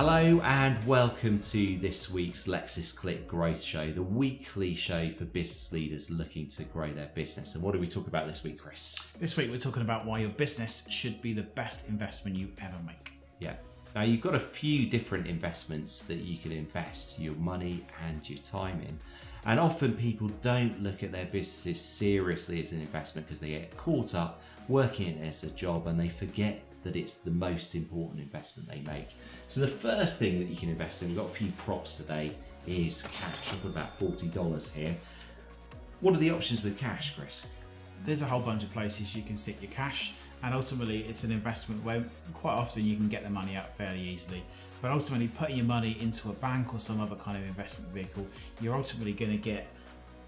Hello and welcome to this week's LexisClick Growth Show, the weekly show for business leaders looking to grow their business. And what do we talk about this week, Chris? This week we're talking about why your business should be the best investment you ever make. Yeah. Now you've got a few different investments that you can invest your money and your time in. And often people don't look at their businesses seriously as an investment because they get caught up working it as a job and they forget that it's the most important investment they make. So the first thing that you can invest in, we've got a few props today, is cash. I've got about $40 here. What are the options with cash, Chris? There's a whole bunch of places you can stick your cash, and ultimately it's an investment where quite often you can get the money out fairly easily. But ultimately putting your money into a bank or some other kind of investment vehicle, you're ultimately going to get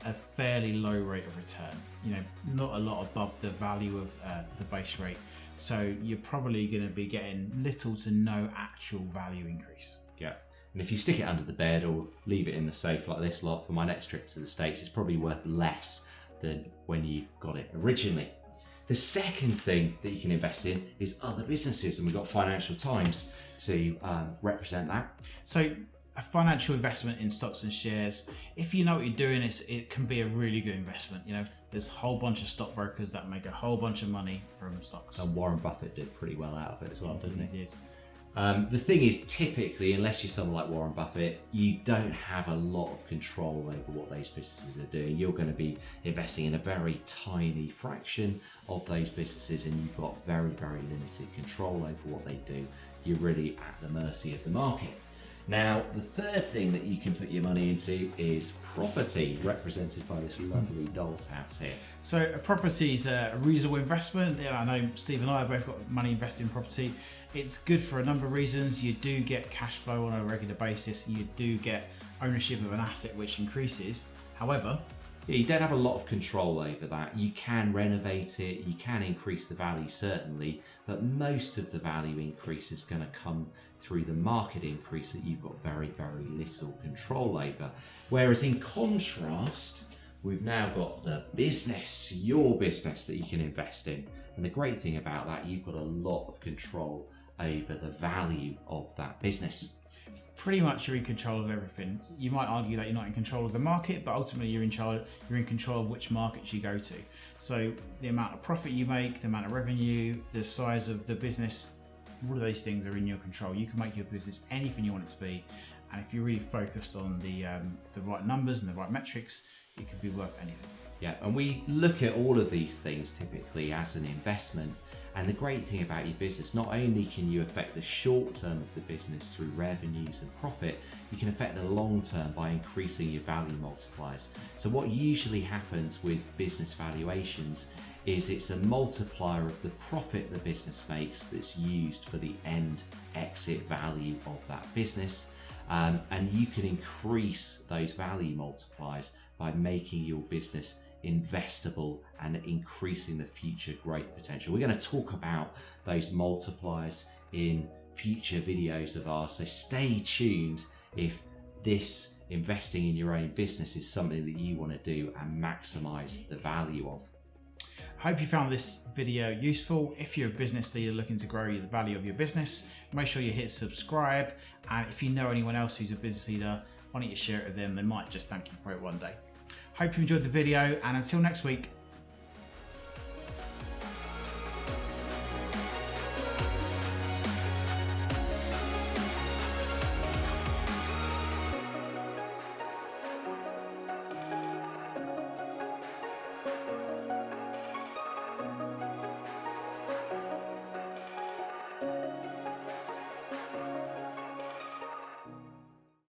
a fairly low rate of return. You know, not a lot above the value of the base rate. So you're probably going to be getting little to no actual value increase. Yeah. And if you stick it under the bed or leave it in the safe like this lot for my next trip to the States, it's probably worth less than when you got it originally. The second thing that you can invest in is other businesses, and we've got Financial Times to represent that. So a financial investment in stocks and shares, if you know what you're doing, it can be a really good investment. You know, there's a whole bunch of stockbrokers that make a whole bunch of money from stocks. And Warren Buffett did pretty well out of it as well, didn't he? He did. The thing is, typically, unless you're someone like Warren Buffett, you don't have a lot of control over what those businesses are doing. You're going to be investing in a very tiny fraction of those businesses, and you've got very, very limited control over what they do. You're really at the mercy of the market. Now, the third thing that you can put your money into is property, represented by this lovely doll's house here. So a property is a reasonable investment. Yeah, I know Steve and I have both got money invested in property. It's good for a number of reasons. You do get cash flow on a regular basis. You do get ownership of an asset which increases. However, yeah, you don't have a lot of control over that. You can renovate it, you can increase the value certainly, but most of the value increase is going to come through the market increase that you've got very, very little control over. Whereas in contrast, we've now got the business, your business that you can invest in. And the great thing about that, you've got a lot of control over the value of that business. Pretty much you're in control of everything. You might argue that you're not in control of the market, but ultimately you're in control of which markets you go to. So the amount of profit you make, the amount of revenue, the size of the business, all of those things are in your control. You can make your business anything you want it to be, and if you're really focused on the right numbers and the right metrics, it could be worth anything. Yeah, and we look at all of these things typically as an investment. And the great thing about your business, not only can you affect the short term of the business through revenues and profit, you can affect the long term by increasing your value multipliers. So what usually happens with business valuations is it's a multiplier of the profit the business makes that's used for the end exit value of that business. And you can increase those value multipliers by making your business investable and increasing the future growth potential. We're going to talk about those multipliers in future videos of ours, so stay tuned if this investing in your own business is something that you want to do and maximize the value of. I hope you found this video useful. If you're a business leader looking to grow the value of your business, make sure you hit subscribe, and if you know anyone else who's a business leader, why don't you share it with them? They might just thank you for it one day. Hope you enjoyed the video, and until next week,